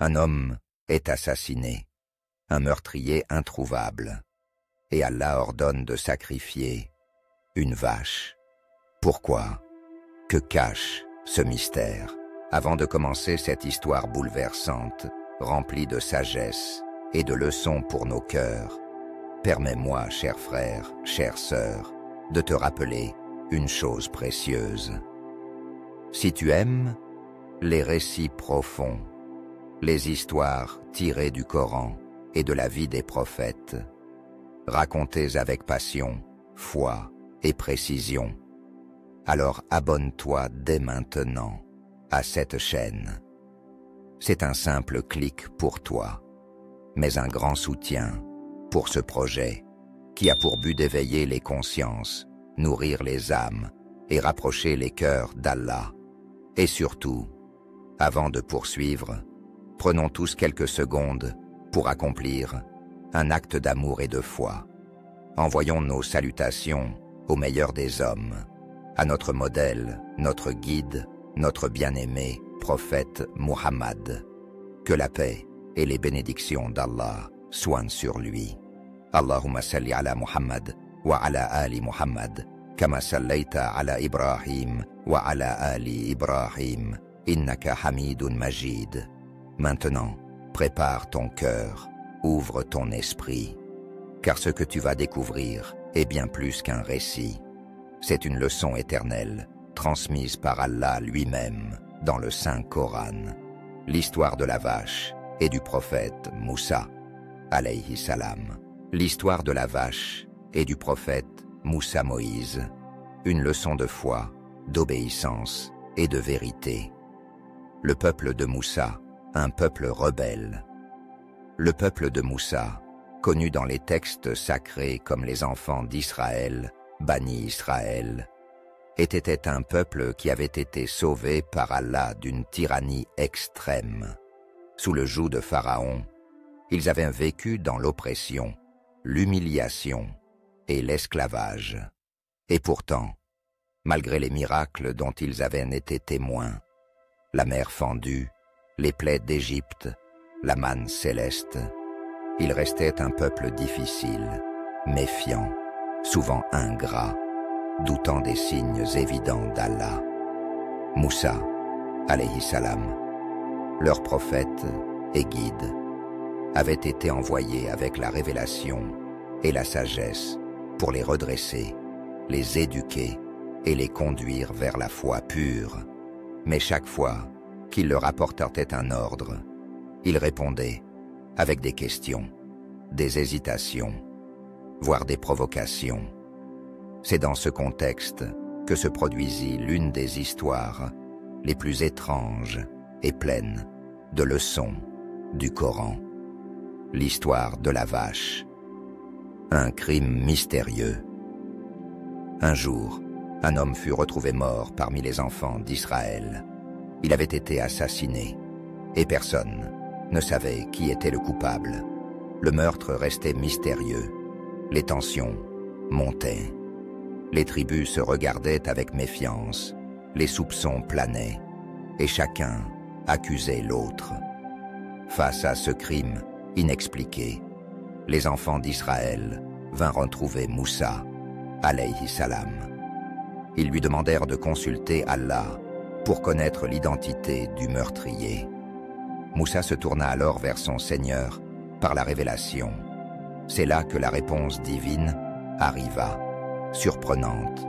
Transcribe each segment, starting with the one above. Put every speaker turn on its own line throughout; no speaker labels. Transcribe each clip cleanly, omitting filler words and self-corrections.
Un homme est assassiné, un meurtrier introuvable, et Allah ordonne de sacrifier une vache. Pourquoi? Que cache ce mystère? Avant de commencer cette histoire bouleversante, remplie de sagesse et de leçons pour nos cœurs, permets-moi, cher frère, chère sœur, de te rappeler une chose précieuse. Si tu aimes les récits profonds, les histoires tirées du Coran et de la vie des prophètes, racontées avec passion, foi et précision, alors abonne-toi dès maintenant à cette chaîne. C'est un simple clic pour toi, mais un grand soutien pour ce projet qui a pour but d'éveiller les consciences, nourrir les âmes et rapprocher les cœurs d'Allah. Et surtout, avant de poursuivre, prenons tous quelques secondes pour accomplir un acte d'amour et de foi. Envoyons nos salutations au meilleur des hommes, à notre modèle, notre guide, notre bien-aimé prophète Muhammad. Que la paix et les bénédictions d'Allah soient sur lui. Allahumma salli ala Muhammad wa ala ali Muhammad, kama sallaita ala Ibrahim wa ala ali Ibrahim, innaka hamidun majid. Maintenant, prépare ton cœur, ouvre ton esprit, car ce que tu vas découvrir est bien plus qu'un récit. C'est une leçon éternelle, transmise par Allah lui-même dans le Saint Coran. L'histoire de la vache et du prophète Moussa, alayhi salam. L'histoire de la vache et du prophète Moussa Moïse. Une leçon de foi, d'obéissance et de vérité. Le peuple de Moussa, un peuple rebelle. Le peuple de Moussa, connu dans les textes sacrés comme les enfants d'Israël, Bani Israël, était un peuple qui avait été sauvé par Allah d'une tyrannie extrême. Sous le joug de Pharaon, ils avaient vécu dans l'oppression, l'humiliation et l'esclavage. Et pourtant, malgré les miracles dont ils avaient été témoins, la mer fendue, les plaies d'Égypte, la manne céleste, ils restaient un peuple difficile, méfiant, souvent ingrat, doutant des signes évidents d'Allah. Moussa, alayhi salam, leur prophète et guide, avait été envoyé avec la révélation et la sagesse pour les redresser, les éduquer et les conduire vers la foi pure. Mais chaque fois qu'il leur apportait un ordre, ils répondaient avec des questions, des hésitations, voire des provocations. C'est dans ce contexte que se produisit l'une des histoires les plus étranges et pleines de leçons du Coran. L'histoire de la vache. Un crime mystérieux. Un jour, un homme fut retrouvé mort parmi les enfants d'Israël. Il avait été assassiné, et personne ne savait qui était le coupable. Le meurtre restait mystérieux. Les tensions montaient. Les tribus se regardaient avec méfiance. Les soupçons planaient, et chacun accusait l'autre. Face à ce crime inexpliqué, les enfants d'Israël vinrent retrouver Moussa, alayhi salam. Ils lui demandèrent de consulter Allah pour connaître l'identité du meurtrier. Moussa se tourna alors vers son Seigneur par la révélation. C'est là que la réponse divine arriva, surprenante,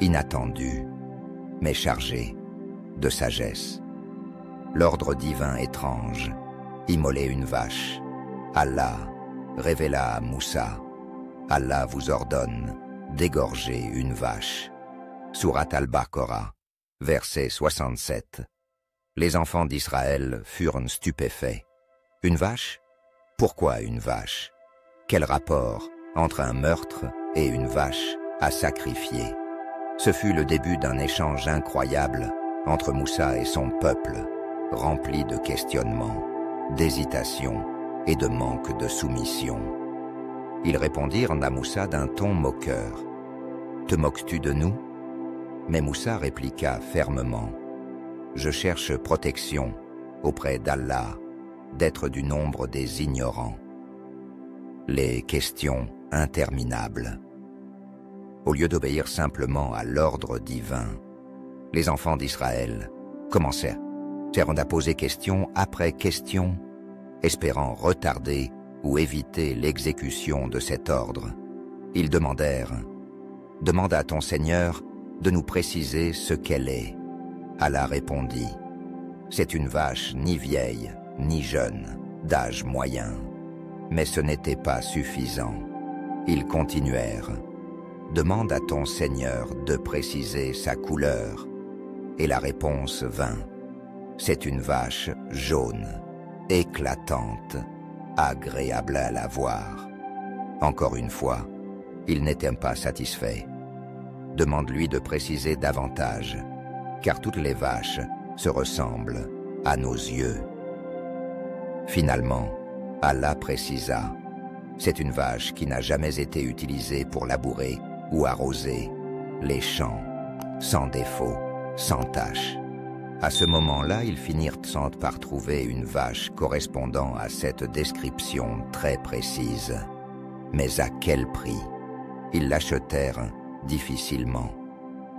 inattendue, mais chargée de sagesse. L'ordre divin étrange, immoler une vache. Allah révéla à Moussa, Allah vous ordonne d'égorger une vache. Sourate Al-Baqarah, verset 67. Les enfants d'Israël furent stupéfaits. Une vache? Pourquoi une vache? Quel rapport entre un meurtre et une vache à sacrifier? Ce fut le début d'un échange incroyable entre Moussa et son peuple, rempli de questionnements, d'hésitations et de manque de soumission. Ils répondirent à Moussa d'un ton moqueur. « Te moques-tu de nous ?» Mais Moussa répliqua fermement. « Je cherche protection auprès d'Allah d'être du nombre des ignorants. Les questions interminables. Au lieu d'obéir simplement à l'ordre divin, les enfants d'Israël commencèrent à poser question après question, espérant retarder ou éviter l'exécution de cet ordre. Ils demandèrent « Demande à ton Seigneur de nous préciser ce qu'elle est. » Allah répondit « C'est une vache ni vieille, ni jeune, d'âge moyen. » Mais ce n'était pas suffisant. Ils continuèrent « Demande à ton Seigneur de préciser sa couleur. » Et la réponse vint « C'est une vache jaune, éclatante, agréable à la voir. » Encore une fois, il n'était pas satisfait. Demande-lui de préciser davantage, car toutes les vaches se ressemblent à nos yeux. Finalement, Allah précisa, c'est une vache qui n'a jamais été utilisée pour labourer ou arroser les champs, sans défaut, sans tache. À ce moment-là, ils finirent par trouver une vache correspondant à cette description très précise. Mais à quel prix? Ils l'achetèrent difficilement.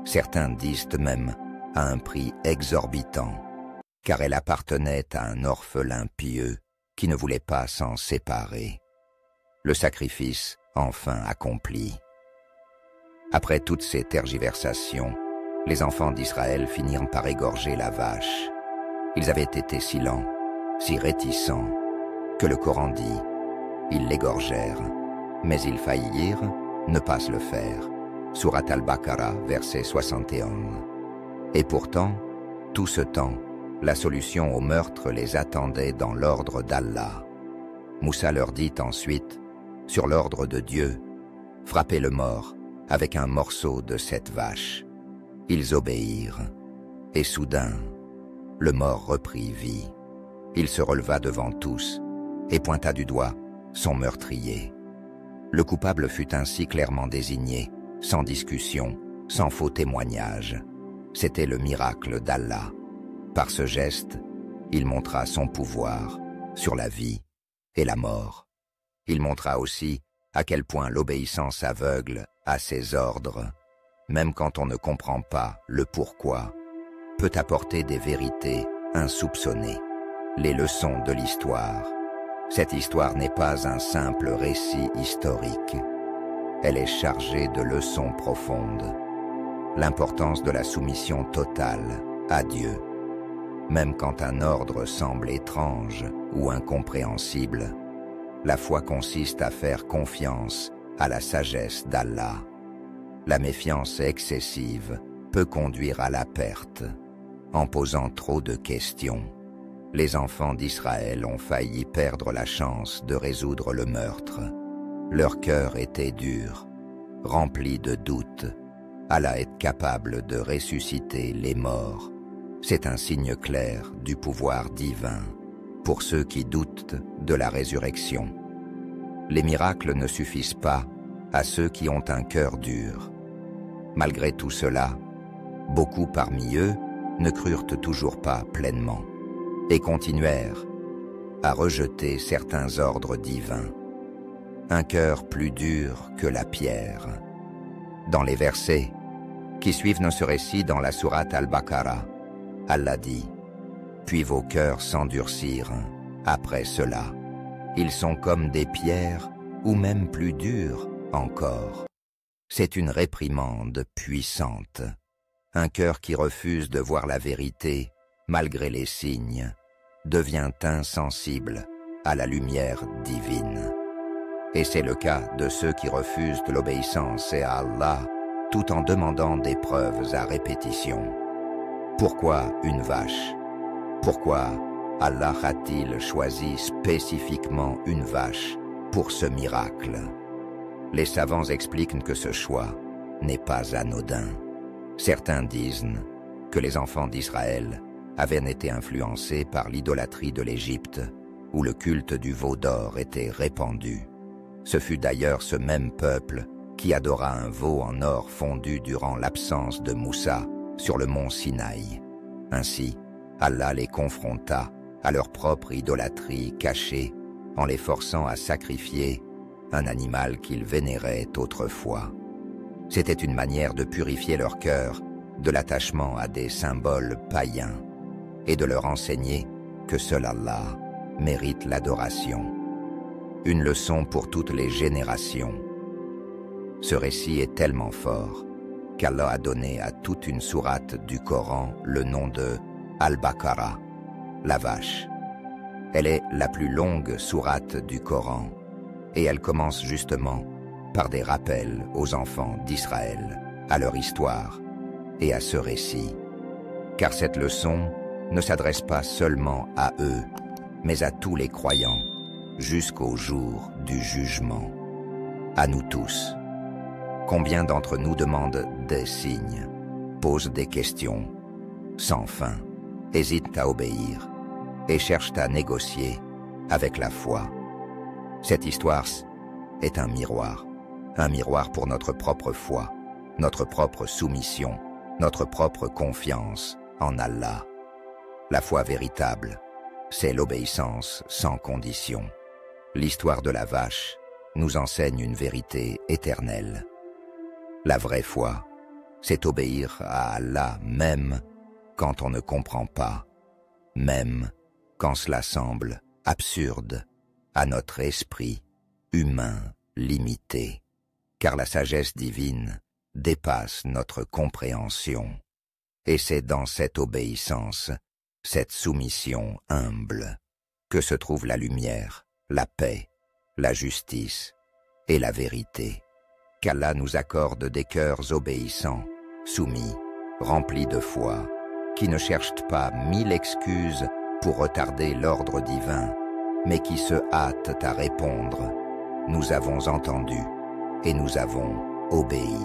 Certains disent même à un prix exorbitant, car elle appartenait à un orphelin pieux qui ne voulait pas s'en séparer. Le sacrifice enfin accompli. Après toutes ces tergiversations, les enfants d'Israël finirent par égorger la vache. Ils avaient été si lents, si réticents, que le Coran dit « Ils l'égorgèrent, mais ils faillirent ne pas se le faire. » Surat al-Baqarah, verset 61. Et pourtant, tout ce temps, la solution au meurtre les attendait dans l'ordre d'Allah. Moussa leur dit ensuite, sur l'ordre de Dieu, « Frappez le mort avec un morceau de cette vache. » Ils obéirent, et soudain, le mort reprit vie. Il se releva devant tous et pointa du doigt son meurtrier. Le coupable fut ainsi clairement désigné, sans discussion, sans faux témoignage. C'était le miracle d'Allah. Par ce geste, il montra son pouvoir sur la vie et la mort. Il montra aussi à quel point l'obéissance aveugle à ses ordres, même quand on ne comprend pas le pourquoi, peut apporter des vérités insoupçonnées. Les leçons de l'histoire. Cette histoire n'est pas un simple récit historique. Elle est chargée de leçons profondes. L'importance de la soumission totale à Dieu. Même quand un ordre semble étrange ou incompréhensible, la foi consiste à faire confiance à la sagesse d'Allah. La méfiance excessive peut conduire à la perte, en posant trop de questions. Les enfants d'Israël ont failli perdre la chance de résoudre le meurtre. Leur cœur était dur, rempli de doutes. Allah est capable de ressusciter les morts. C'est un signe clair du pouvoir divin pour ceux qui doutent de la résurrection. Les miracles ne suffisent pas à ceux qui ont un cœur dur. Malgré tout cela, beaucoup parmi eux ne crurent toujours pas pleinement et continuèrent à rejeter certains ordres divins. Un cœur plus dur que la pierre. Dans les versets qui suivent ce récit dans la sourate al-Baqarah, Allah dit « Puis vos cœurs s'endurcirent après cela. Ils sont comme des pierres ou même plus durs encore. » C'est une réprimande puissante. Un cœur qui refuse de voir la vérité, malgré les signes, devient insensible à la lumière divine. Et c'est le cas de ceux qui refusent de l'obéissance à Allah, tout en demandant des preuves à répétition. Pourquoi une vache? Pourquoi Allah a-t-il choisi spécifiquement une vache pour ce miracle? Les savants expliquent que ce choix n'est pas anodin. Certains disent que les enfants d'Israël avaient été influencés par l'idolâtrie de l'Égypte, où le culte du veau d'or était répandu. Ce fut d'ailleurs ce même peuple qui adora un veau en or fondu durant l'absence de Moussa sur le mont Sinaï. Ainsi, Allah les confronta à leur propre idolâtrie cachée en les forçant à sacrifier un animal qu'ils vénéraient autrefois. C'était une manière de purifier leur cœur de l'attachement à des symboles païens et de leur enseigner que seul Allah mérite l'adoration. Une leçon pour toutes les générations. Ce récit est tellement fort qu'Allah a donné à toute une sourate du Coran le nom de Al-Baqarah, la vache. Elle est la plus longue sourate du Coran et elle commence justement par des rappels aux enfants d'Israël, à leur histoire et à ce récit. Car cette leçon ne s'adresse pas seulement à eux, mais à tous les croyants, jusqu'au jour du jugement. À nous tous. Combien d'entre nous demandent des signes, posent des questions, sans fin, hésitent à obéir et cherchent à négocier avec la foi. Cette histoire est un miroir pour notre propre foi, notre propre soumission, notre propre confiance en Allah. La foi véritable, c'est l'obéissance sans condition. L'histoire de la vache nous enseigne une vérité éternelle. La vraie foi, c'est obéir à Allah même quand on ne comprend pas, même quand cela semble absurde à notre esprit humain limité, car la sagesse divine dépasse notre compréhension. Et c'est dans cette obéissance, cette soumission humble, que se trouve la lumière, la paix, la justice et la vérité. Qu'Allah nous accorde des cœurs obéissants, soumis, remplis de foi, qui ne cherchent pas 1000 excuses pour retarder l'ordre divin, mais qui se hâtent à répondre. Nous avons entendu et nous avons obéi.